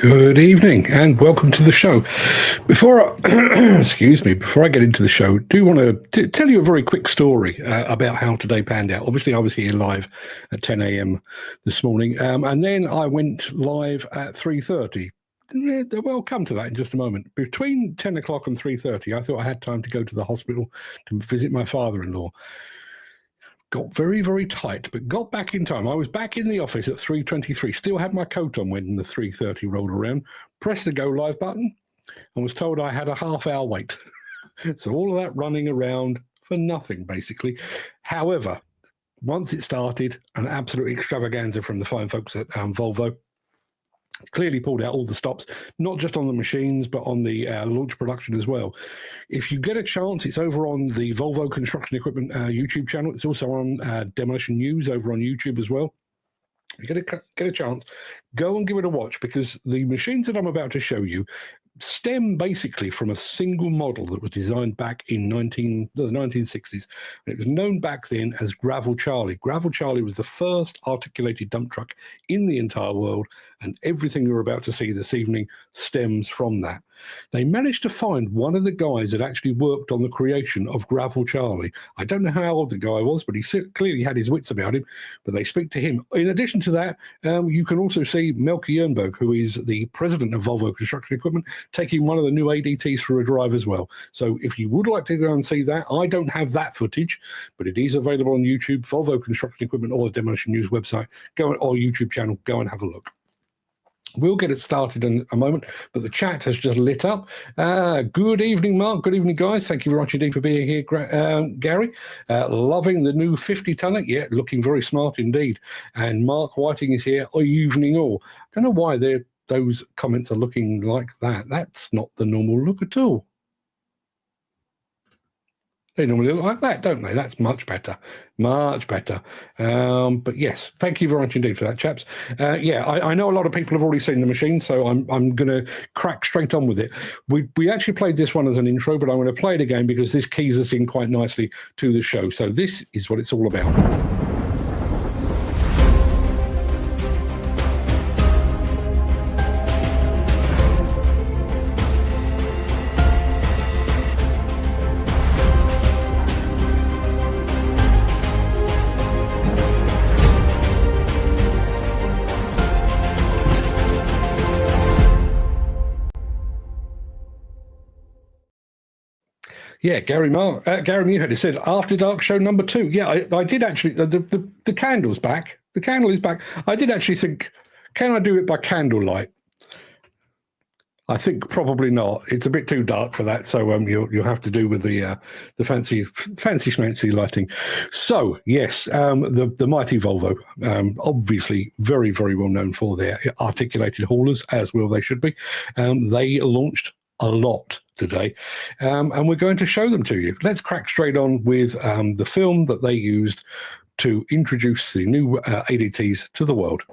Good evening and welcome to the show. Before I, before I get into the show, do want to tell you a very quick story about how today panned out. Obviously, I was here live at 10 a.m. this morning, and then I went live at 3:30. Yeah, we'll come to that in just a moment. Between 10 o'clock and 3:30, I thought I had time to go to the hospital to visit my father-in-law. Got very, very tight, but got back in time. I was back in the office at 3:23, still had my coat on when the 3:30 rolled around, pressed the go live button, and was told I had a half-hour wait. So all of that running around for nothing, basically. However, once it started, an absolute extravaganza from the fine folks at Volvo. Clearly pulled out all the stops, not just on the machines, but on the launch production as well. If you get a chance, it's over on the Volvo Construction Equipment YouTube channel. It's also on Demolition News over on YouTube as well. If you get a chance, go and give it a watch, because the machines that I'm about to show you stem basically from a single model that was designed back in the 1960s. And it was known back then as Gravel Charlie. Gravel Charlie was the first articulated dump truck in the entire world, and everything you're about to see this evening stems from that. They managed to find one of the guys that actually worked on the creation of Gravel Charlie. I don't know how old the guy was, but he clearly had his wits about him, but they speak to him. In addition to that, you can also see Melke Jernberg, who is the president of Volvo Construction Equipment, taking one of the new ADTs for a drive as well. So if you would like to go and see that, I don't have that footage, but it is available on YouTube, Volvo Construction Equipment, or the Demolition News website. Go on our YouTube channel, go and have a look. We'll get it started in a moment, but the chat has just lit up. Good evening, Mark. Good evening, guys. Thank you very much indeed for being here, Gary. Loving the new 50-tonner. Yeah, looking very smart indeed. And Mark Whiting is here. Evening all. I don't know why those comments are looking like that. That's not the normal look at all. They normally look like that, don't they? That's much better, much better. But yes, thank you very much indeed for that, chaps. I know a lot of people have already seen the machine, so I'm going to crack straight on with it. We actually played this one as an intro, but I'm going to play it again because this keys us in quite nicely to the show. So this is what it's all about. Yeah, Gary Muirhead has said After Dark show number 2. Yeah, I did actually. The candle's back. The candle is back. I did actually think, can I do it by candlelight? I think probably not. It's a bit too dark for that. So you'll have to do with the fancy schmancy lighting. So yes, the mighty Volvo, obviously very, very well known for their articulated haulers, as well they should be. They launched a lot today, and we're going to show them to you. Let's crack straight on with the film that they used to introduce the new ADTs to the world.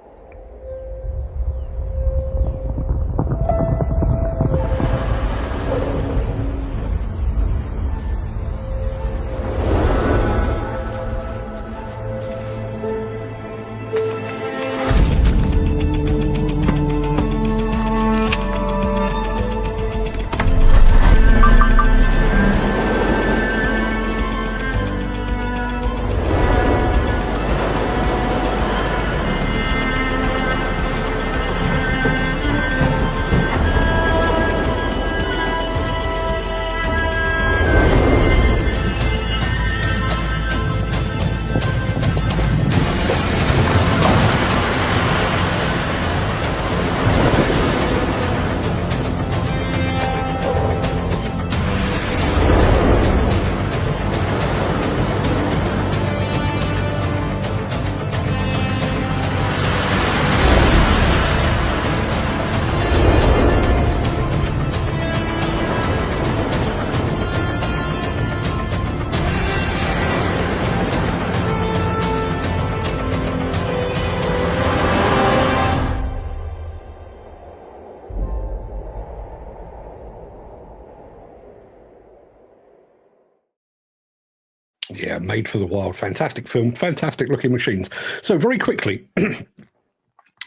Yeah, Made for the Wild. Fantastic film, fantastic looking machines. So very quickly,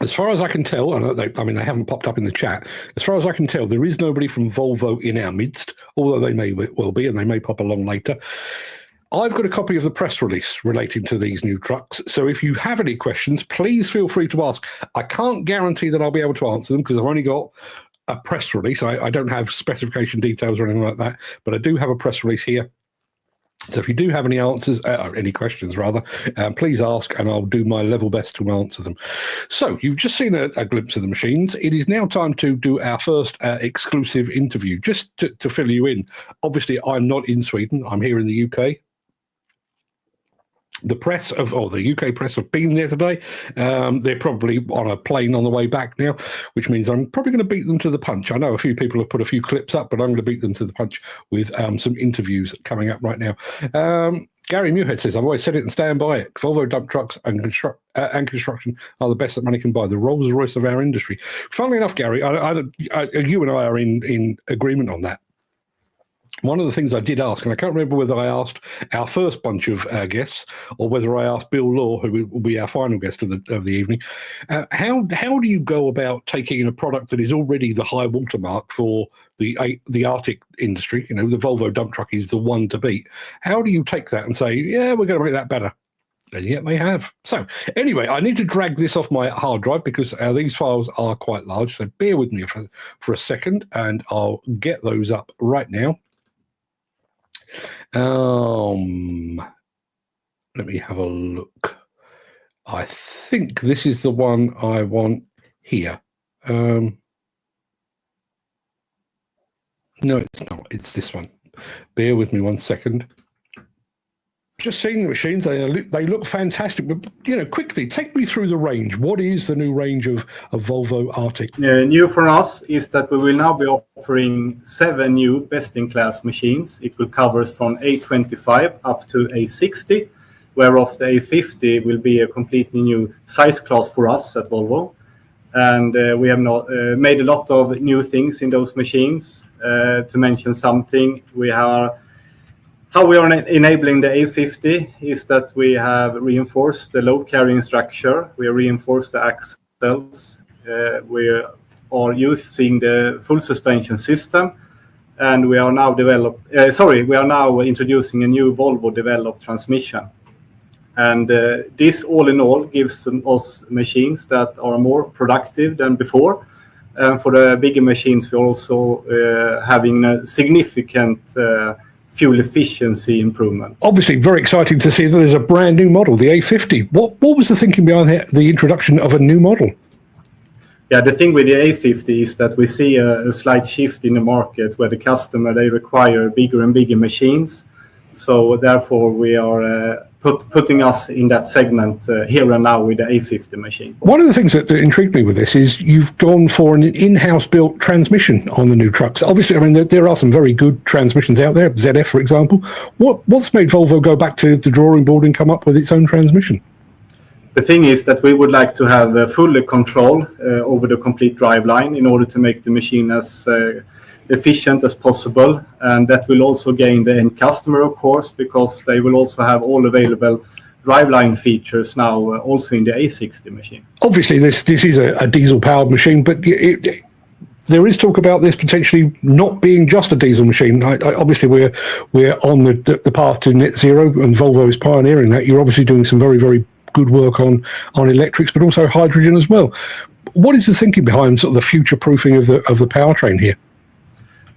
As far as I can tell, and they haven't popped up in the chat. As far as I can tell, there is nobody from Volvo in our midst, although they may well be, and they may pop along later. I've got a copy of the press release relating to these new trucks. So if you have any questions, please feel free to ask. I can't guarantee that I'll be able to answer them because I've only got a press release. I don't have specification details or anything like that, but I do have a press release here. So if you do have any answers, any questions rather, please ask and I'll do my level best to answer them. So you've just seen a glimpse of the machines. It is now time to do our first exclusive interview. Just to fill you in, obviously I'm not in Sweden, I'm here in the UK. The UK press have been there today. They're probably on a plane on the way back now, which means I'm probably going to beat them to the punch. I know a few people have put a few clips up, but I'm going to beat them to the punch with some interviews coming up right now. Gary Muirhead says, I've always said it and stand by it. Volvo dump trucks and construction are the best that money can buy, the Rolls Royce of our industry. Funnily enough, Gary, you and I are in agreement on that. One of the things I did ask, and I can't remember whether I asked our first bunch of guests or whether I asked Bill Law, who will be our final guest of the evening, how do you go about taking a product that is already the high watermark for the Arctic industry? You know, the Volvo dump truck is the one to beat. How do you take that and say, yeah, we're going to make that better? And yet they have. So anyway, I need to drag this off my hard drive because these files are quite large. So bear with me for a second, and I'll get those up right now. Let me have a look. I think this is the one I want here. No, it's not. It's this one. Bear with me 1 second. Just seeing the machines, they look fantastic. But, you know, quickly, take me through the range. What is the new range of Volvo Arctic? New for us is that we will now be offering 7 new best-in-class machines. It will cover from A25 up to A60, whereof the A50 will be a completely new size class for us at Volvo. And we have made a lot of new things in those machines. To mention something, how we are enabling the A50 is that we have reinforced the load carrying structure. We have reinforced the axles. We are using the full suspension system, and we are now introducing a new Volvo developed transmission. And this all in all gives us machines that are more productive than before. And for the bigger machines, we're also having a significant fuel efficiency improvement. Obviously, very exciting to see that there's a brand new model, the A50. What was the thinking behind the introduction of a new model? Yeah, the thing with the A50 is that we see a slight shift in the market where the customer, they require bigger and bigger machines. So therefore, we are putting us in that segment here and now with the A50 machine. One of the things that intrigued me with this is you've gone for an in-house built transmission on the new trucks. Obviously, I mean, there are some very good transmissions out there, ZF, for example. What's made Volvo go back to the drawing board and come up with its own transmission? The thing is that we would like to have full control over the complete driveline in order to make the machine as efficient as possible, and that will also gain the end customer, of course, because they will also have all available driveline features now also in the A60 machine. Obviously, this is a diesel-powered machine, but there is talk about this potentially not being just a diesel machine. Obviously, we're on the path to net zero, and Volvo is pioneering that. You're obviously doing some very, very good work on electrics, but also hydrogen as well. What is the thinking behind sort of the future-proofing of the powertrain here?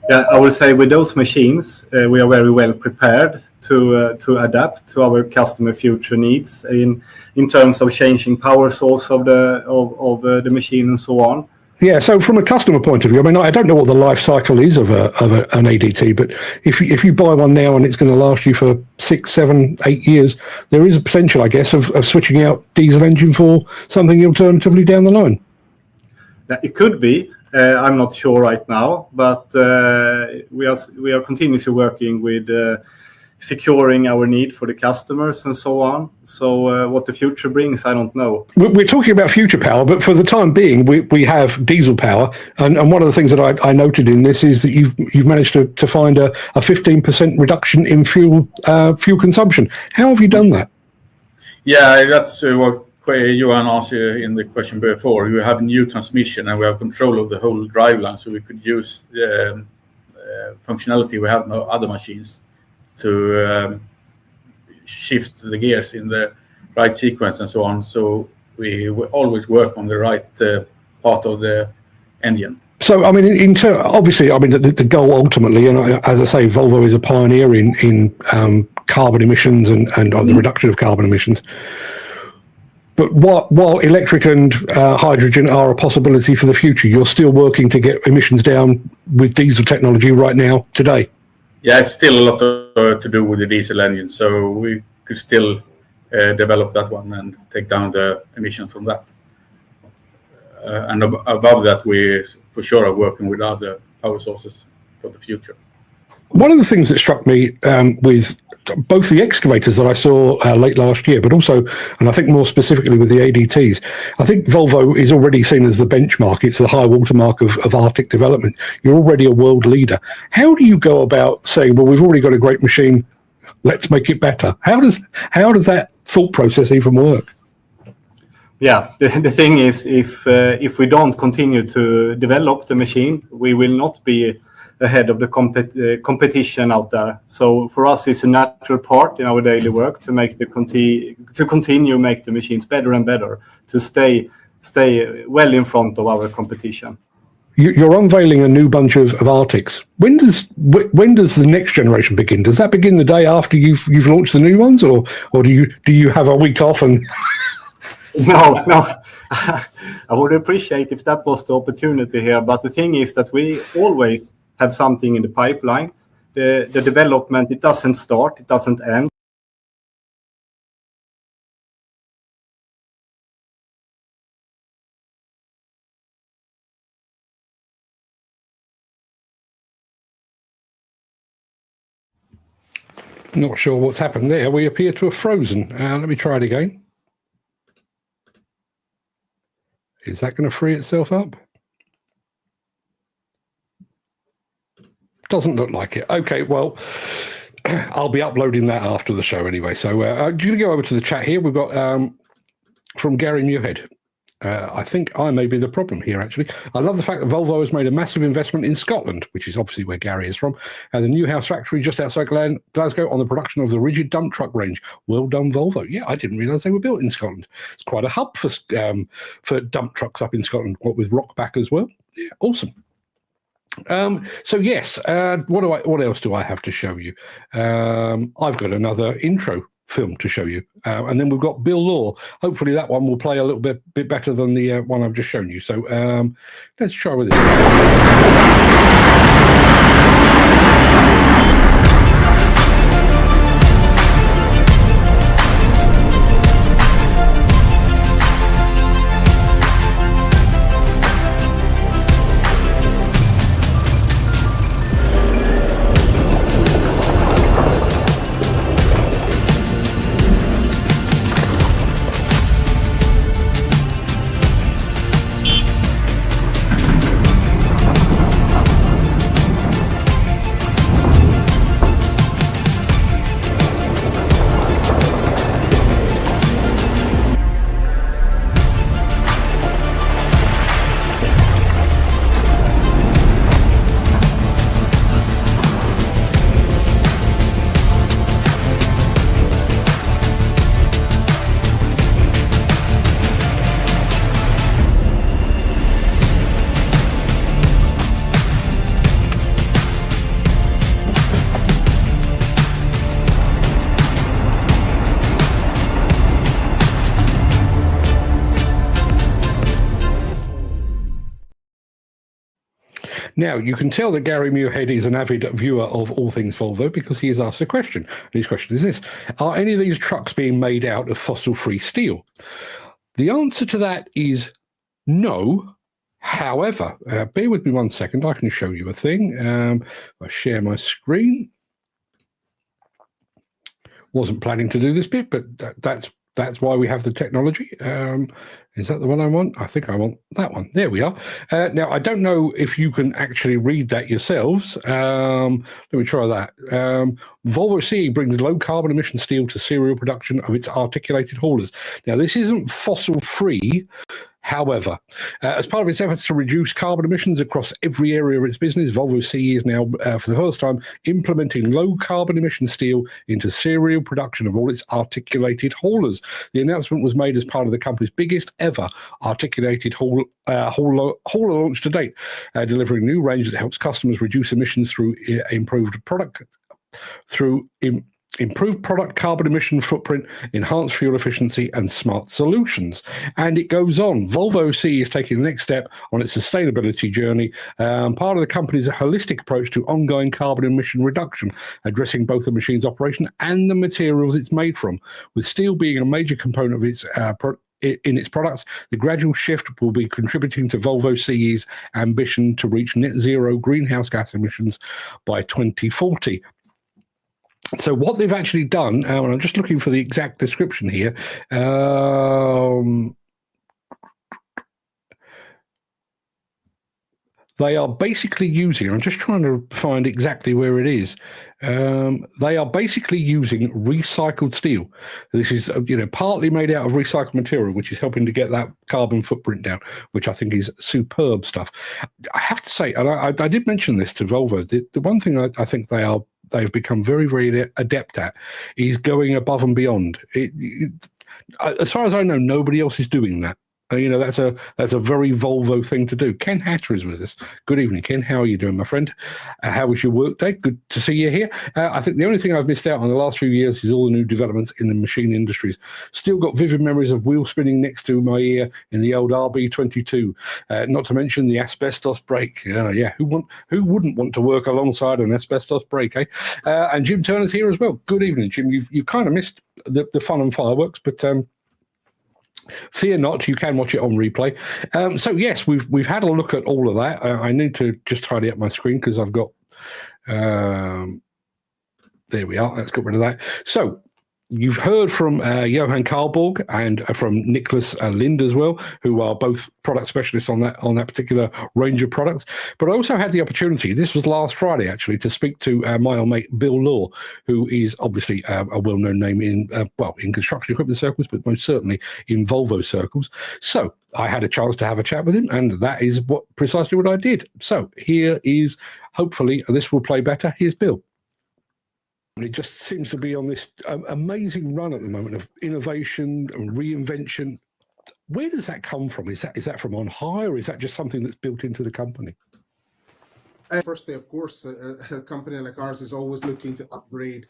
Yeah, I would say with those machines, we are very well prepared to adapt to our customer future needs in terms of changing power source of the machine and so on. Yeah, so from a customer point of view, I mean, I don't know what the life cycle is of an ADT, but if you buy one now and it's going to last you for 6, 7, 8 years, there is a potential, I guess, of switching out diesel engine for something alternatively down the line. It could be. I'm not sure right now, but we are continuously working with securing our need for the customers and so on. So what the future brings, I don't know. We're talking about future power, but for the time being, we have diesel power. And one of the things that I noted in this is that you've managed to find a 15% reduction in fuel consumption. How have you done that? Yeah, that's Johan asked in the question before, you have new transmission and we have control of the whole driveline, so we could use the functionality we have in other machines to shift the gears in the right sequence and so on. So we always work on the right part of the engine. So, I mean, obviously, I mean, the goal ultimately, and as I say, Volvo is a pioneer in carbon emissions and the reduction of carbon emissions. But while electric and hydrogen are a possibility for the future, you're still working to get emissions down with diesel technology right now, today. Yeah, it's still a lot to do with the diesel engine, so we could still develop that one and take down the emissions from that. And above that, we for sure are working with other power sources for the future. One of the things that struck me with both the excavators that I saw late last year, but also, and I think more specifically with the ADTs, I think Volvo is already seen as the benchmark. It's the high watermark of Arctic development. You're already a world leader. How do you go about saying, well, we've already got a great machine, let's make it better? How does that thought process even work? Yeah, the thing is, if we don't continue to develop the machine, we will not be ahead of the competition out there. So for us, it's a natural part in our daily work to make continue make the machines better and better, to stay well in front of our competition. You're unveiling a new bunch of Arctics. When does the next generation begin? Does that begin the day after you've launched the new ones, or do you have a week off and? No. I would appreciate if that was the opportunity here. But the thing is that we always have something in the pipeline. The development, it doesn't start, it doesn't end. Not sure what's happened there. We appear to have frozen. Let me try it again. Is that going to free itself up? Doesn't look like it. Okay, well, I'll be uploading that after the show anyway. So I'm going to go over to the chat here. We've got from Gary Muirhead. I think I may be the problem here, actually. I love the fact that Volvo has made a massive investment in Scotland, which is obviously where Gary is from, and the Newhouse factory just outside Glasgow on the production of the rigid dump truck range. Well done, Volvo. Yeah, I didn't realise they were built in Scotland. It's quite a hub for dump trucks up in Scotland, what with Rockback as well. Yeah, awesome. So yes, what else do I have to show you? I've got another intro film to show you, and then we've got Bill Law. Hopefully that one will play a little bit better than the one I've just shown you. So let's try with this. Now, you can tell that Gary Muirhead is an avid viewer of all things Volvo because he has asked a question. And his question is this: are any of these trucks being made out of fossil-free steel? The answer to that is no. However, bear with me 1 second. I can show you a thing. I share my screen. Wasn't planning to do this bit, but that's that's why we have the technology. Is that the one I want? I think I want that one. There we are. Now, I don't know if you can actually read that yourselves. Let me try that. Volvo CE brings low carbon emission steel to serial production of its articulated haulers. Now, this isn't fossil free. However, as part of its efforts to reduce carbon emissions across every area of its business, Volvo CE is now, for the first time, implementing low carbon emission steel into serial production of all its articulated haulers. The announcement was made as part of the company's biggest ever articulated hauler launch to date, delivering a new range that helps customers reduce emissions through improved product carbon emission footprint, enhanced fuel efficiency, and smart solutions. And it goes on. Volvo CE is taking the next step on its sustainability journey, part of the company's holistic approach to ongoing carbon emission reduction, addressing both the machine's operation and the materials it's made from. With steel being a major component of its in its products, the gradual shift will be contributing to Volvo CE's ambition to reach net zero greenhouse gas emissions by 2040. So what they've actually done, and I'm just looking for the exact description here. They are basically using, I'm just trying to find exactly where it is. They are basically using recycled steel. This is, partly made out of recycled material, which is helping to get that carbon footprint down, which I think is superb stuff. I have to say, and I did mention this to Volvo, the one thing I think they've become very, very adept at is going above and beyond. As far as I know, nobody else is doing that. That's a very Volvo thing to do. Ken Hatter is with us. Good evening, Ken. How are you doing, my friend? How was your work day? Good to see you here. I think the only thing I've missed out on the last few years is all the new developments in the machine industries. Still got vivid memories of wheel spinning next to my ear in the old RB22. Not to mention the asbestos brake. Yeah, who wouldn't want to work alongside an asbestos brake, eh? And Jim Turner's here as well. Good evening, Jim. You kind of missed the fun and fireworks, but fear not, you can watch it on replay. So yes, we've had a look at all of that. I need to just tidy up my screen because I've got there we are. Let's get rid of that. So you've heard from Johan Karlborg and from Nicholas Lind as well, who are both product specialists on that particular range of products. But I also had the opportunity, this was last Friday actually, to speak to my old mate Bill Law, who is obviously a well-known name in construction equipment circles, but most certainly in Volvo circles. So I had a chance to have a chat with him, and that is precisely what I did. So here is, hopefully this will play better. Here's Bill. It just seems to be on this amazing run at the moment of innovation and reinvention. Where does that come from? Is that from on high, or is that just something that's built into the company? Firstly, of course, a company like ours is always looking to upgrade,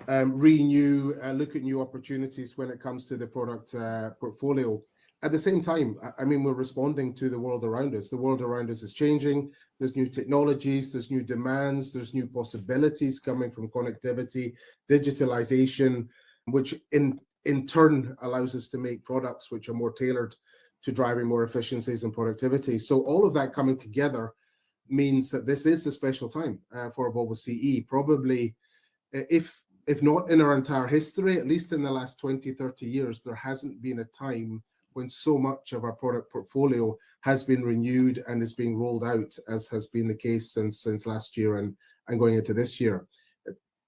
renew, look at new opportunities when it comes to the product portfolio. At the same time, we're responding to the world around us. The world around us is changing. There's new technologies, there's new demands, there's new possibilities coming from connectivity, digitalization, which in turn allows us to make products which are more tailored to driving more efficiencies and productivity. So all of that coming together means that this is a special time for Volvo CE. Probably, if not in our entire history, at least in the last 20, 30 years, there hasn't been a time when so much of our product portfolio has been renewed and is being rolled out, as has been the case since last year and going into this year.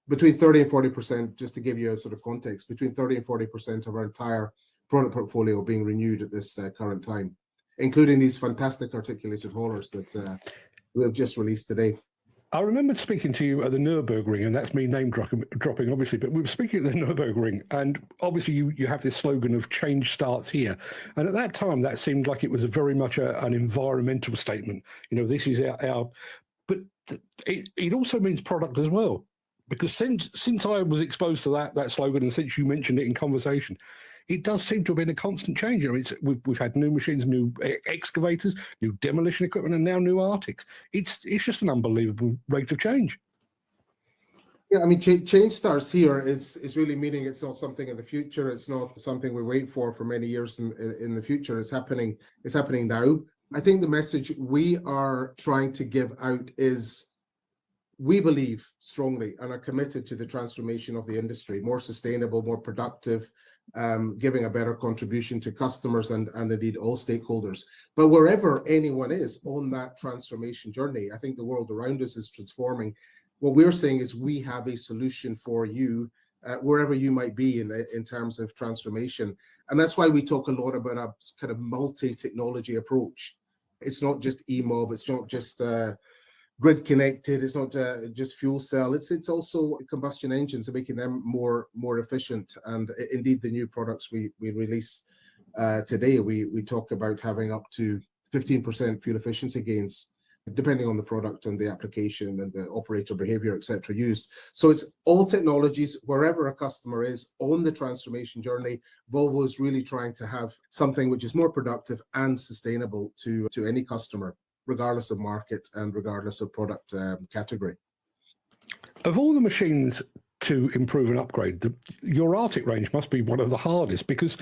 Between 30 and 40%, just to give you a sort of context, between 30 and 40% of our entire product portfolio being renewed at this current time, including these fantastic articulated haulers that we have just released today. I remember speaking to you at the Nürburgring, and that's me name dropping, obviously, but we were speaking at the Nürburgring, and obviously you have this slogan of change starts here. And at that time, that seemed like it was very much an environmental statement. This is our but it also means product as well. Because since I was exposed to that slogan, and since you mentioned it in conversation, it does seem to have been a constant change. We've had new machines, new excavators, new demolition equipment, and now new Arctics. It's just an unbelievable rate of change. Yeah, change starts here is really meaning it's not something in the future. It's not something we wait for many years in the future. It's happening now. I think the message we are trying to give out is we believe strongly and are committed to the transformation of the industry, more sustainable, more productive, giving a better contribution to customers and indeed all stakeholders. But wherever anyone is on that transformation journey, I think the world around us is transforming. What we're saying is we have a solution for you wherever you might be in terms of transformation. And that's why we talk a lot about a kind of multi-technology approach. It's not just EMOB, it's not just grid connected, it's not just fuel cell, it's also combustion engines and making them more efficient. And indeed, the new products we release today, we talk about having up to 15% fuel efficiency gains, depending on the product and the application and the operator behavior, etc. used. So it's all technologies, wherever a customer is on the transformation journey. Volvo is really trying to have something which is more productive and sustainable to any customer, regardless of market and regardless of product category. Of all the machines to improve and upgrade, your Arctic range must be one of the hardest, because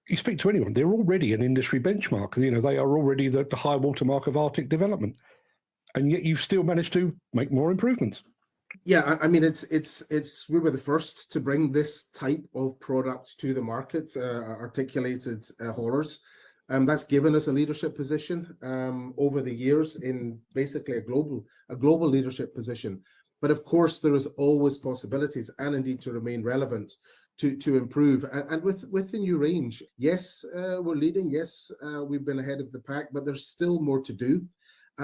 you speak to anyone, they're already an industry benchmark. You know, they are already the high watermark of Arctic development, and yet you've still managed to make more improvements. Yeah, I mean, it's we were the first to bring this type of product to the market, articulated haulers. That's given us a leadership position over the years in basically a global leadership position. But of course, there is always possibilities, and indeed to remain relevant, to improve. And with the new range, yes, we're leading. Yes, we've been ahead of the pack, but there's still more to do.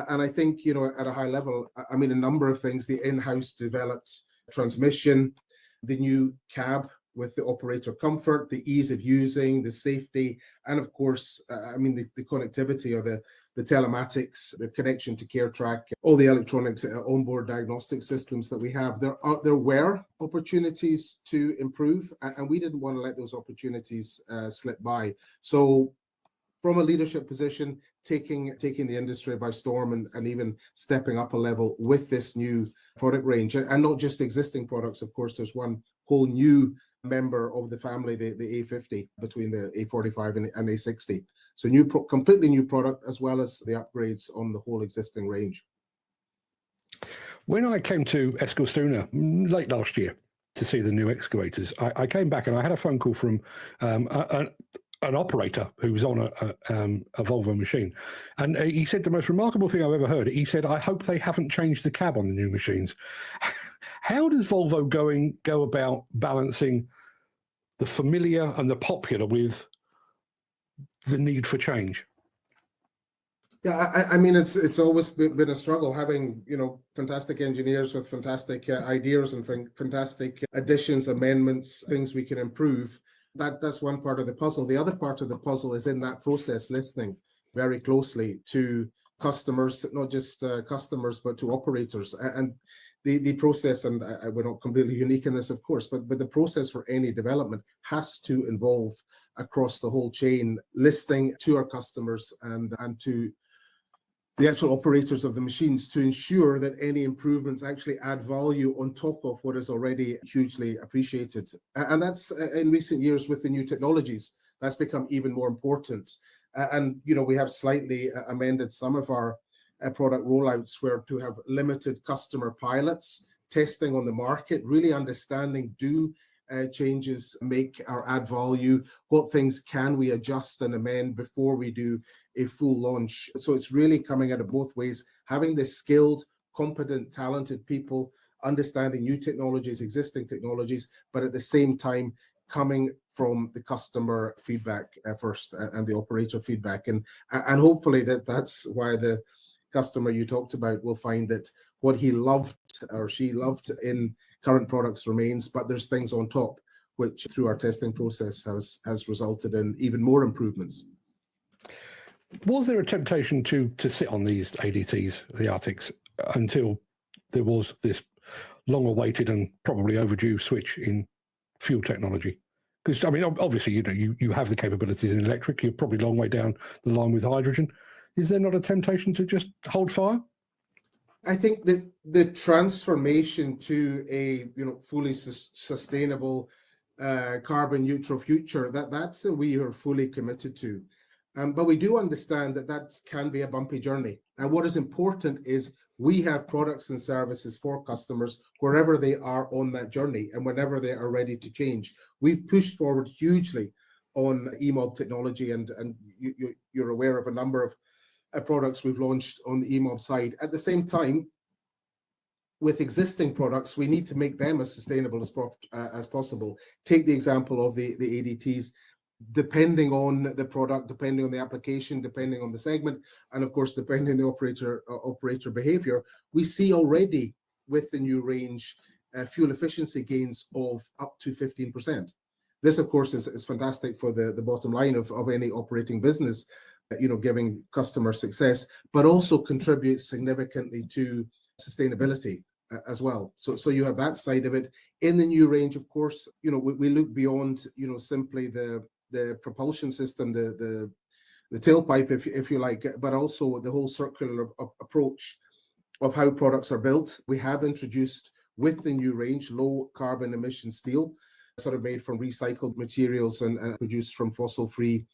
And I think, you know, at a high level, I mean, a number of things: the in-house developed transmission, the new cab with the operator comfort, the ease of using, the safety, and of course, I mean, the connectivity or the telematics, the connection to CareTrack, all the electronics, onboard diagnostic systems that we have. There were opportunities to improve, and we didn't want to let those opportunities slip by. So from a leadership position, taking the industry by storm and even stepping up a level with this new product range, and not just existing products. Of course, there's one whole new member of the family, the A50, between the A45 and A60. So completely new product, as well as the upgrades on the whole existing range. When I came to Eskilstuna late last year to see the new excavators, I came back and I had a phone call from an operator who was on a Volvo machine, and he said the most remarkable thing I've ever heard. He said, "I hope they haven't changed the cab on the new machines." How does Volvo go about balancing the familiar and the popular with the need for change? Yeah, I mean, it's always been a struggle having, you know, fantastic engineers with fantastic ideas and fantastic additions, amendments, things we can improve. That's one part of the puzzle. The other part of the puzzle is in that process, listening very closely to customers, not just customers, but to operators. And the process, and we're not completely unique in this, of course, but the process for any development has to involve across the whole chain, listening to our customers and to the actual operators of the machines to ensure that any improvements actually add value on top of what is already hugely appreciated. And that's in recent years with the new technologies, that's become even more important. And, you know, we have slightly amended some of our product rollouts where to have limited customer pilots, testing on the market, really understanding changes make or add value, what things can we adjust and amend before we do a full launch. So it's really coming out of both ways, having the skilled, competent, talented people, understanding new technologies, existing technologies, but at the same time coming from the customer feedback first and the operator feedback. And hopefully that's why the customer you talked about will find that what he loved or she loved in current products remains, but there's things on top which through our testing process has resulted in even more improvements. Was there a temptation to sit on these ADTs, the Arctics, until there was this long-awaited and probably overdue switch in fuel technology? Because, I mean, obviously, you know, you have the capabilities in electric. You're probably a long way down the line with hydrogen. Is there not a temptation to just hold fire? I think that the transformation to a fully sustainable carbon neutral future, that's a we are fully committed to. But we do understand that can be a bumpy journey. And what is important is We have products and services for customers wherever they are on that journey and whenever they are ready to change. We've pushed forward hugely on EMOB technology, and you're aware of a number of products we've launched on the EMOB side. At the same time, with existing products, we need to make them as sustainable as possible. Take the example of the ADTs. Depending on the product, depending on the application, depending on the segment, and of course, depending on the operator behavior, we see already with the new range fuel efficiency gains of up to 15%. This, of course, is fantastic for the bottom line of any operating business, giving customer success, but also contributes significantly to sustainability as well. So you have that side of it. In the new range, of course, we look beyond, simply the propulsion system, the tailpipe, if you like, but also the whole circular approach of how products are built. We have introduced with the new range low carbon emission steel, sort of made from recycled materials and produced from fossil-free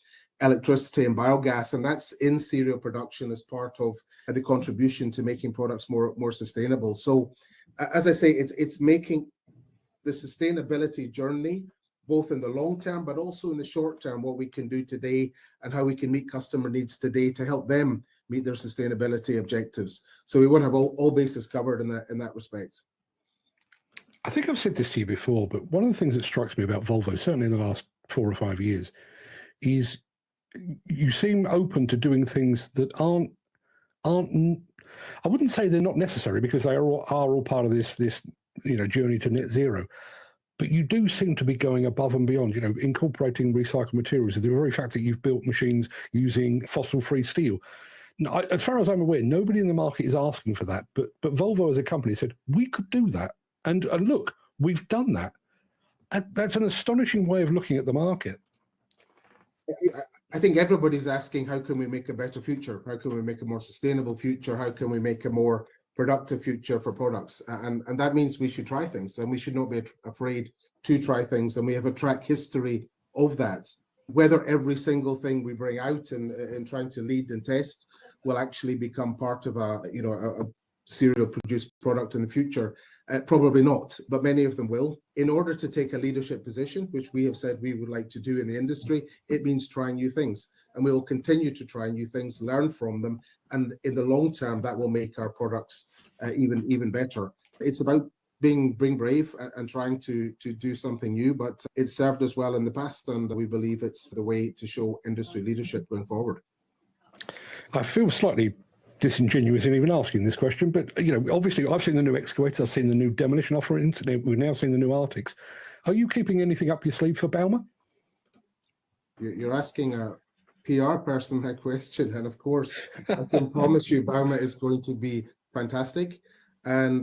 electricity and biogas, and that's in serial production as part of the contribution to making products more sustainable. So, as I say, it's making the sustainability journey both in the long term, but also in the short term, what we can do today and how we can meet customer needs today to help them meet their sustainability objectives. So we want to have all bases covered in that respect. I think I've said this to you before, but one of the things that strikes me about Volvo, certainly in the last 4 or 5 years, is you seem open to doing things that aren't. I wouldn't say they're not necessary, because they are all part of this journey to net zero. But you do seem to be going above and beyond, incorporating recycled materials. The very fact that you've built machines using fossil-free steel. Now, as far as I'm aware, nobody in the market is asking for that. But Volvo as a company said, we could do that. And look, we've done that. And that's an astonishing way of looking at the market. I think everybody's asking, how can we make a better future? How can we make a more sustainable future? How can we make a more productive future for products? And that means we should try things, and we should not be afraid to try things. And we have a track history of that. Whether every single thing we bring out and trying to lead and test will actually become part of a serial produced product in the future, probably not, but many of them will. In order to take a leadership position, which we have said we would like to do in the industry, it means trying new things. And we will continue to try new things, learn from them, and in the long term, that will make our products even better. It's about being brave and trying to do something new, but it's served us well in the past, and we believe it's the way to show industry leadership going forward. I feel slightly disingenuous in even asking this question, but obviously I've seen the new excavators, I've seen the new demolition offerings, we've now seen the new Arctics. Are you keeping anything up your sleeve for Bauma? You're asking a PR person that question, and of course I can promise you Bauma is going to be fantastic. And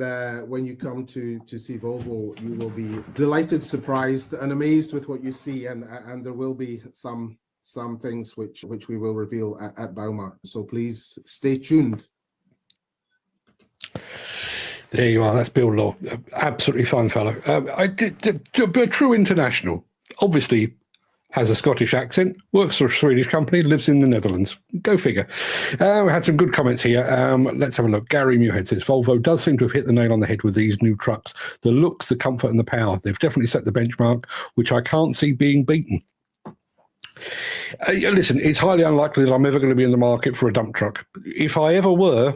when you come to see Volvo, you will be delighted, surprised, and amazed with what you see, and there will be some things which we will reveal at Bauma. So please stay tuned. There you are. That's Bill Law. Absolutely fine fellow. A true international. Obviously has a Scottish accent, works for a Swedish company, lives in the Netherlands. Go figure. We had some good comments here. Let's have a look. Gary Muirhead says, Volvo does seem to have hit the nail on the head with these new trucks. The looks, the comfort and the power. They've definitely set the benchmark, which I can't see being beaten. Listen, it's highly unlikely that I'm ever going to be in the market for a dump truck. If I ever were,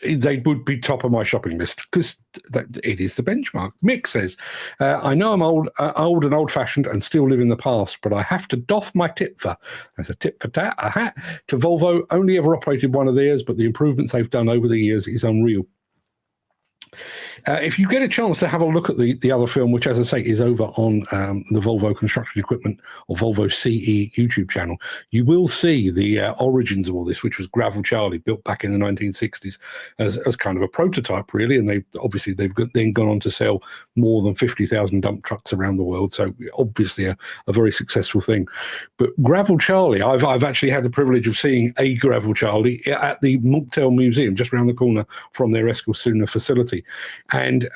they would be top of my shopping list, because it is the benchmark. Mick says, I know I'm old and old-fashioned and still live in the past, but I have to doff my tip for, as a tip for tat, a hat to Volvo. Only ever operated one of theirs, but the improvements they've done over the years is unreal. If you get a chance to have a look at the other film, which, as I say, is over on the Volvo Construction Equipment or Volvo CE YouTube channel, you will see the origins of all this, which was Gravel Charlie, built back in the 1960s as kind of a prototype, really. And they've then gone on to sell more than 50,000 dump trucks around the world. So obviously a very successful thing. But Gravel Charlie, I've actually had the privilege of seeing a Gravel Charlie at the Monktel Museum, just around the corner from their Eskilstuna facility. And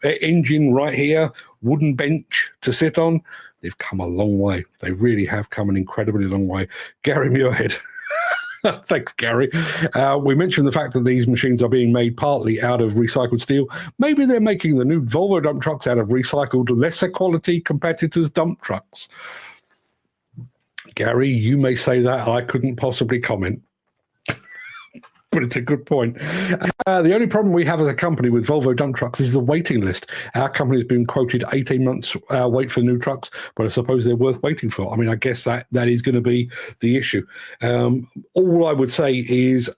engine right here, wooden bench to sit on. They've come a long way. They really have come an incredibly long way. Gary Muirhead Thanks, Gary. We mentioned the fact that these machines are being made partly out of recycled steel. Maybe they're making the new Volvo dump trucks out of recycled, lesser quality competitors' dump trucks. Gary, you may say that. I couldn't possibly comment. But it's a good point. The only problem we have as a company with Volvo dump trucks is the waiting list. Our company has been quoted 18 months wait for new trucks, but I suppose they're worth waiting for. I mean, I guess that is going to be the issue. All I would say is,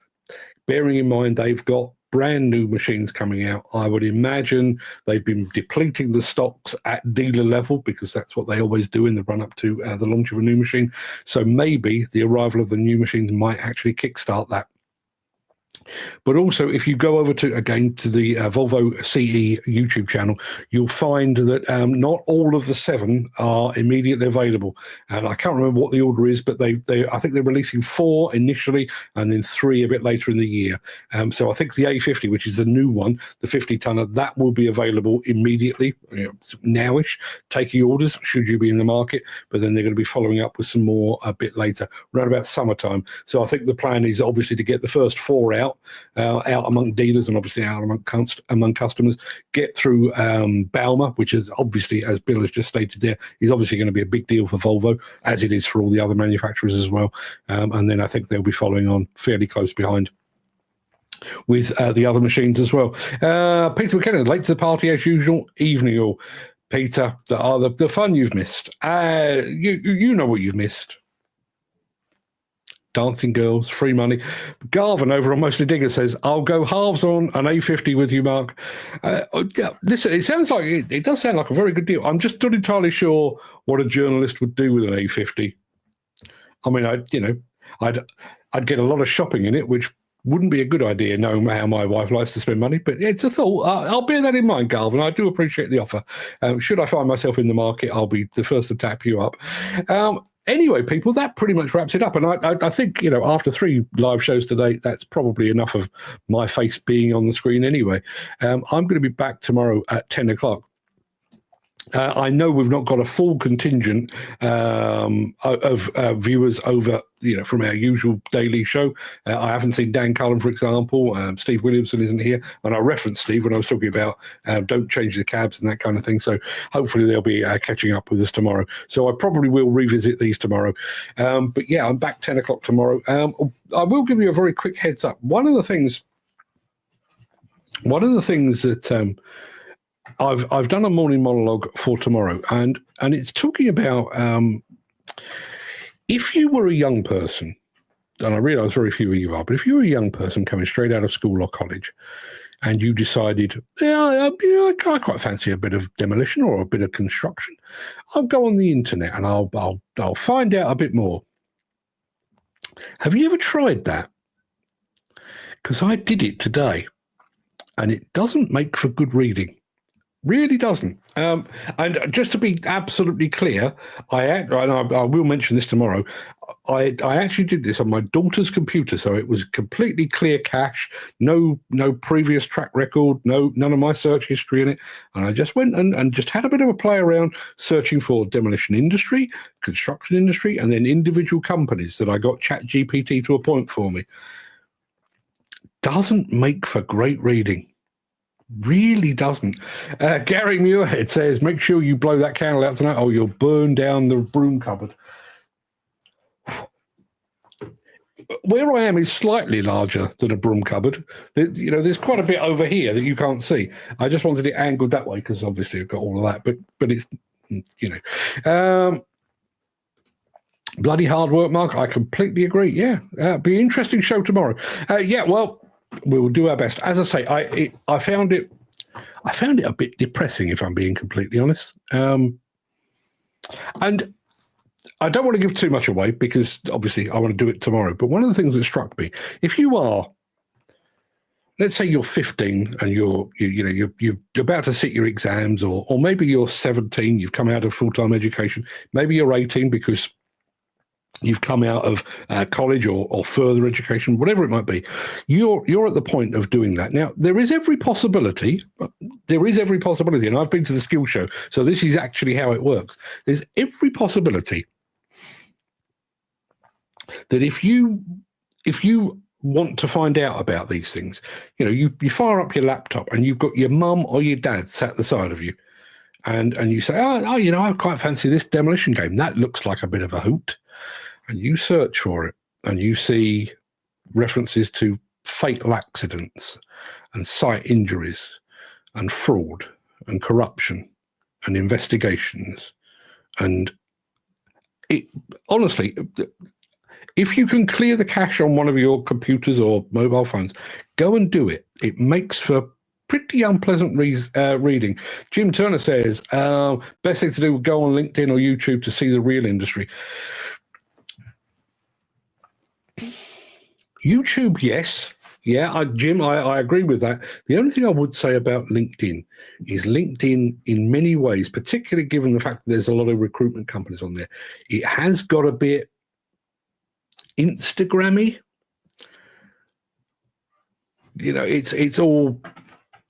bearing in mind they've got brand new machines coming out, I would imagine they've been depleting the stocks at dealer level, because that's what they always do in the run up to the launch of a new machine. So maybe the arrival of the new machines might actually kickstart that. But also, if you go over to the Volvo CE YouTube channel, you'll find that not all of the 7 are immediately available. And I can't remember what the order is, but I think they're releasing 4 initially and then 3 a bit later in the year. So I think the A50, which is the new one, the 50-tonner, that will be available immediately, nowish. Take your orders should you be in the market, but then they're going to be following up with some more a bit later, around about summertime. So I think the plan is obviously to get the first 4 out among dealers and obviously out among customers, get through Bauma, which is obviously, as Bill has just stated there, is obviously going to be a big deal for Volvo, as it is for all the other manufacturers as well. And then I think they'll be following on fairly close behind with the other machines as well. Peter McKenna, late to the party as usual. Evening all. Peter, the fun you've missed. You know what you've missed. Dancing girls, free money. Garvin over on Mostly Digger says, I'll go halves on an A50 with you, Mark. Listen, it sounds like it does sound like a very good deal. I'm just not entirely sure what a journalist would do with an A50. I mean, I'd get a lot of shopping in it, which wouldn't be a good idea, knowing how my wife likes to spend money. But it's a thought. I'll bear that in mind, Garvin. I do appreciate the offer. Should I find myself in the market, I'll be the first to tap you up. Anyway, people, that pretty much wraps it up. And I think, after 3 live shows today, that's probably enough of my face being on the screen anyway. I'm going to be back tomorrow at 10 o'clock. I know we've not got a full contingent of viewers over, from our usual daily show. I haven't seen Dan Cullen, for example. Steve Williamson isn't here. And I referenced Steve when I was talking about don't change the cabs and that kind of thing. So hopefully they'll be catching up with us tomorrow. So I probably will revisit these tomorrow. But yeah, I'm back 10 o'clock tomorrow. I will give you a very quick heads up. One of the things that I've done a morning monologue for tomorrow, and it's talking about if you were a young person, and I realise very few of you are, but if you were a young person coming straight out of school or college, and you decided, I quite fancy a bit of demolition or a bit of construction, I'll go on the internet and I'll find out a bit more. Have you ever tried that? Because I did it today, and it doesn't make for good reading. Really doesn't. And just to be absolutely clear, I will mention this tomorrow. I actually did this on my daughter's computer, so it was completely clear cache, no previous track record, none of my search history in it. And I just went and just had a bit of a play around searching for demolition industry, construction industry, and then individual companies that I got ChatGPT to appoint for me. Doesn't make for great reading. Really doesn't. Gary Muirhead says, make sure you blow that candle out tonight or you'll burn down the broom cupboard. Where I am is slightly larger than a broom cupboard. There's quite a bit over here that you can't see. I just wanted it angled that way because obviously I've got all of that, but it's, bloody hard work, Mark. I completely agree. Yeah. Be an interesting show tomorrow. We will do our best. As I say, I found it a bit depressing, if I'm being completely honest. And I don't want to give too much away because obviously I want to do it tomorrow. But one of the things that struck me, if you are, let's say you're 15 and you're about to sit your exams, or maybe you're 17, you've come out of full-time education, maybe you're 18 because you've come out of college or further education, whatever it might be, you're at the point of doing that. Now, there is every possibility, and I've been to the skill show, so this is actually how it works. There's every possibility that if you if you want to find out about these things, you fire up your laptop and you've got your mum or your dad sat at the side of you, and you say, I quite fancy this demolition game. That looks like a bit of a hoot. And you search for it and you see references to fatal accidents and site injuries and fraud and corruption and investigations. And honestly, if you can clear the cache on one of your computers or mobile phones, go and do it. It makes for pretty unpleasant reading. Jim Turner says, best thing to do, go on LinkedIn or YouTube to see the real industry. YouTube, yes. Yeah, Jim, I agree with that. The only thing I would say about LinkedIn is LinkedIn, in many ways, particularly given the fact that there's a lot of recruitment companies on there, it has got a bit Instagrammy. It's all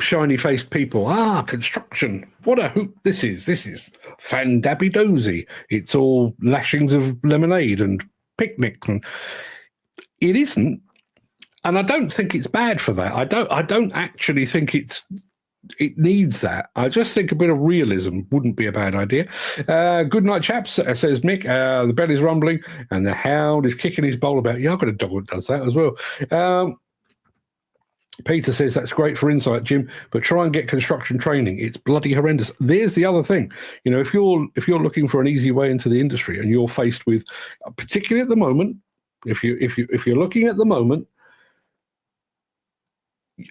shiny-faced people. Construction. What a hoot this is. This is fan-dabby-dozy. It's all lashings of lemonade and picnics. And it isn't. And I don't think it's bad for that. I don't actually think it needs that. I just think a bit of realism wouldn't be a bad idea. Good night, chaps, says Mick. The belly's rumbling and the hound is kicking his bowl about. Yeah, I've got a dog that does that as well. Peter says that's great for insight, Jim, but try and get construction training. It's bloody horrendous. There's the other thing. If you're looking for an easy way into the industry and you're faced with, particularly at the moment, if you're looking at the moment,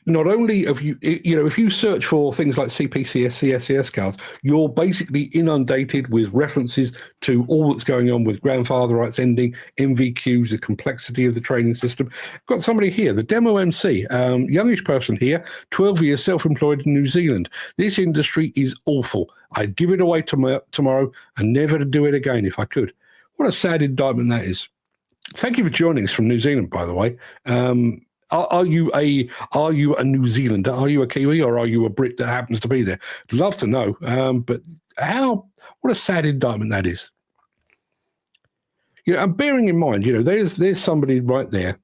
not only if you search for things like CPCS, CSCS cards, you're basically inundated with references to all that's going on with grandfather rights ending, MVQs, the complexity of the training system. I've got somebody here, the demo MC, youngish person here, 12 years self-employed in New Zealand. This industry is awful. I'd give it away tomorrow and never to do it again if I could. What a sad indictment that is. Thank you for joining us from New Zealand, by the way. Are you a New Zealander? Are you a Kiwi, or are you a Brit that happens to be there? I'd love to know. But what a sad indictment that is. And bearing in mind, there's somebody right there.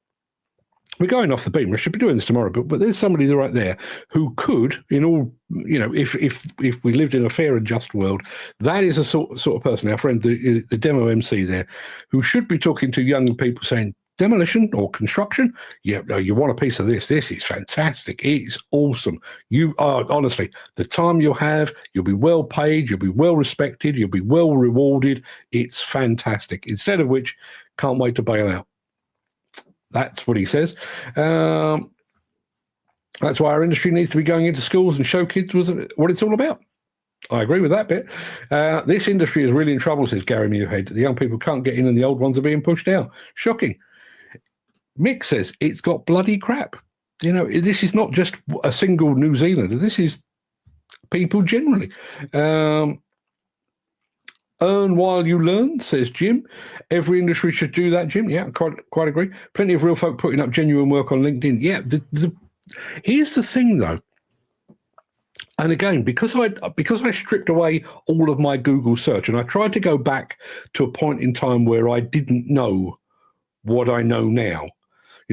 We're going off the beam. We should be doing this tomorrow, but there's somebody right there who could, if we lived in a fair and just world, that is a sort of person, our friend, the demo MC there, who should be talking to young people saying, demolition or construction, you want a piece of this. This is fantastic. It's awesome. You are, honestly, the time you'll have, you'll be well paid, you'll be well respected, you'll be well rewarded. It's fantastic. Instead of which, can't wait to bail out. That's what he says. That's why our industry needs to be going into schools and show kids what it's all about. I agree with that bit. This industry is really in trouble, says Gary Muirhead. The young people can't get in and the old ones are being pushed out. Shocking. Mick says it's got bloody crap. This is not just a single New Zealander. This is people generally. Earn while you learn, says Jim. Every industry should do that, Jim. Yeah, quite agree. Plenty of real folk putting up genuine work on LinkedIn. Yeah, here's the thing, though. And again, because I stripped away all of my Google search and I tried to go back to a point in time where I didn't know what I know now.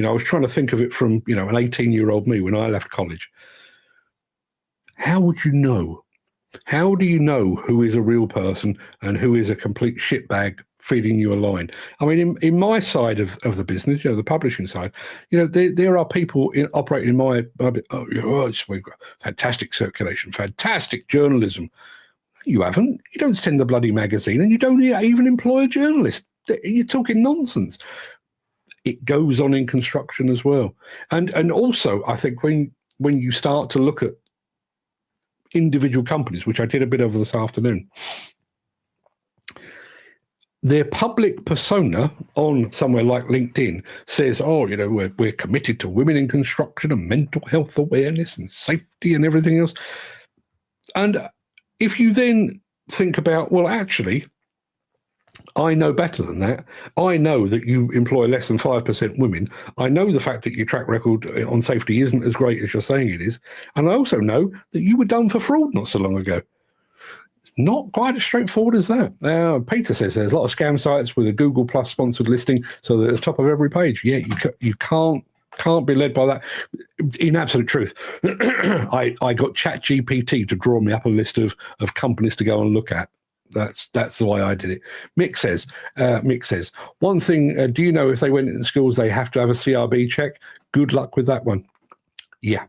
I was trying to think of it from, an 18-year-old me when I left college. How would you know? How do you know who is a real person and who is a complete shitbag feeding you a line? I mean, in my side of the business, the publishing side, there are people operating in my we've got fantastic circulation, fantastic journalism. You haven't. You don't send the bloody magazine and you don't even employ a journalist. You're talking nonsense. It goes on in construction as well. And also, I think when you start to look at individual companies, which I did a bit of this afternoon, their public persona on somewhere like LinkedIn says, we're committed to women in construction and mental health awareness and safety and everything else. And if you then think about, well, actually, I know better than that. I know that you employ less than 5% women. I know the fact that your track record on safety isn't as great as you're saying it is. And I also know that you were done for fraud not so long ago. Not quite as straightforward as that. Peter says there's a lot of scam sites with a Google Plus sponsored listing, so they're at the top of every page. Yeah, you can't be led by that. In absolute truth, I got ChatGPT to draw me up a list of companies to go and look at. That's the way I did it. Mick says, one thing, do you know if they went into schools, they have to have a CRB check? Good luck with that one. Yeah.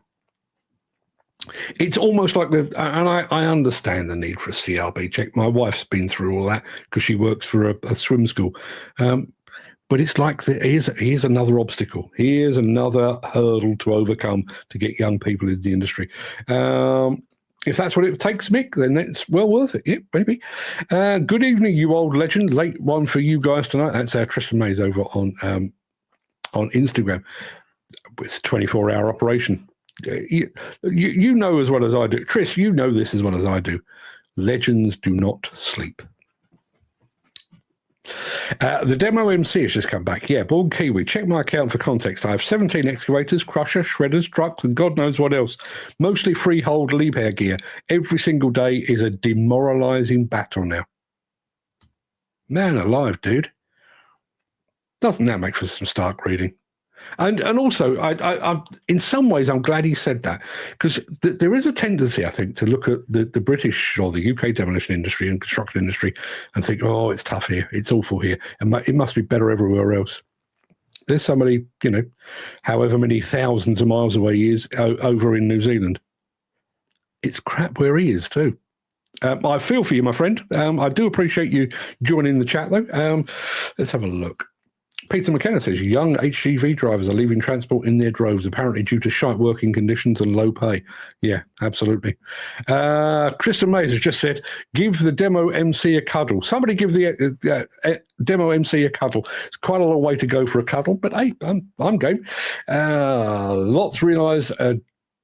It's almost like and I understand the need for a CRB check. My wife's been through all that because she works for a swim school. But it's like here's another obstacle. Here's another hurdle to overcome to get young people into the industry. If that's what it takes, Mick, then it's well worth it. Yeah, maybe. Good evening, you old legend. Late one for you guys tonight. That's Tristan Mays over on Instagram. It's a 24-hour operation. You know as well as I do. Tris, you know this as well as I do. Legends do not sleep. The demo MC has just come back. Yeah, Born Kiwi. Check my account for context. I have 17 excavators, crusher, shredders, trucks, and God knows what else. Mostly freehold Liebherr gear. Every single day is a demoralizing battle now. Man alive, dude. Doesn't that make for some stark reading? And also, I in some ways, I'm glad he said that, because there is a tendency, I think, to look at the British or the UK demolition industry and construction industry and think, oh, it's tough here, it's awful here, and it must be better everywhere else. There's somebody, however many thousands of miles away he is over in New Zealand. It's crap where he is too. I feel for you, my friend. I do appreciate you joining the chat, though. Let's have a look. Peter McKenna says, young HGV drivers are leaving transport in their droves, apparently due to shite working conditions and low pay. Yeah, absolutely. Kristen Mays has just said, give the demo MC a cuddle. Somebody give the demo MC a cuddle. It's quite a long way to go for a cuddle, but hey, I'm game. Lots realise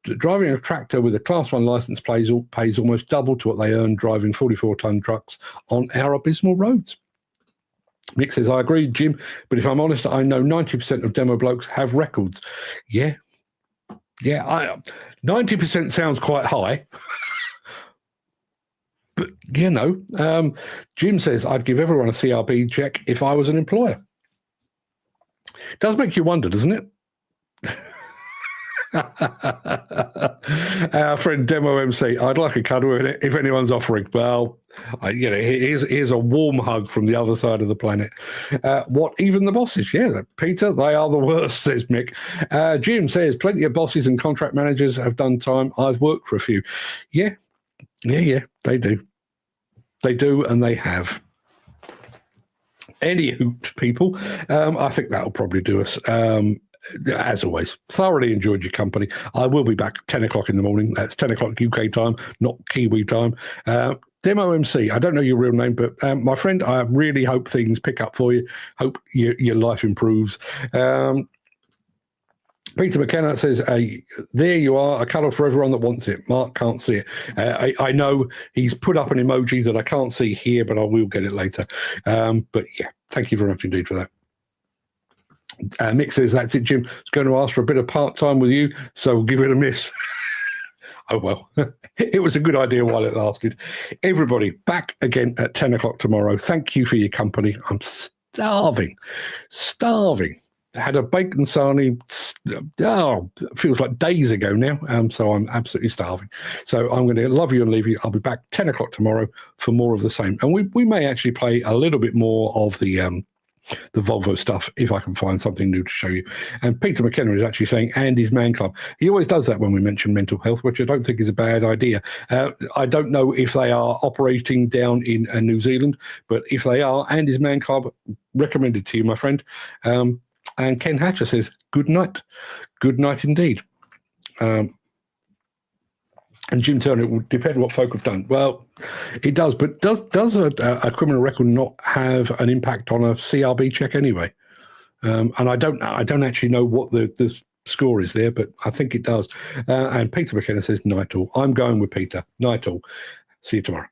driving a tractor with a Class 1 licence pays almost double to what they earn driving 44-tonne trucks on our abysmal roads. Nick says, I agree, Jim, but if I'm honest, I know 90% of demo blokes have records. Yeah. 90% sounds quite high. But, Jim says, I'd give everyone a CRB check if I was an employer. It does make you wonder, doesn't it? Our friend Demo MC, I'd like a cuddle if anyone's offering. Well, here's a warm hug from the other side of the planet. What, even the bosses? Yeah, Peter, they are the worst, says Mick. Jim says, plenty of bosses and contract managers have done time. I've worked for a few. Yeah, they do. They do, and they have. Anywho, people, I think that'll probably do us. As always, thoroughly enjoyed your company. I will be back 10 o'clock in the morning. That's 10 o'clock UK time, not Kiwi time. Demo MC, I don't know your real name, but my friend, I really hope things pick up for you. Hope your life improves. Peter McKenna says, there you are, a cuddle for everyone that wants it. Mark can't see it. I know he's put up an emoji that I can't see here, but I will get it later. But yeah, thank you very much indeed for that. Mick says, that's it, Jim. I was going to ask for a bit of part-time with you, so we'll give it a miss. Oh, well, it was a good idea while it lasted. Everybody, back again at 10 o'clock tomorrow. Thank you for your company. I'm starving. Had a bacon sarnie, feels like days ago now, so I'm absolutely starving. So I'm going to love you and leave you. I'll be back 10 o'clock tomorrow for more of the same. And we may actually play a little bit more of the Volvo stuff if I can find something new to show you. And Peter McKenna is actually saying Andy's Man Club. He always does that when we mention mental health, which I don't think is a bad idea. I don't know if they are operating down in New Zealand, but if they are, Andy's Man Club, recommended to you, my friend. And Ken Hatcher says, good night. Good night indeed. And Jim Turner, it would depend on what folk have done. Well, it does, but does a criminal record not have an impact on a CRB check anyway? And I don't actually know what the score is there, but I think it does. And Peter McKenna says, night all. I'm going with Peter. Night all. See you tomorrow.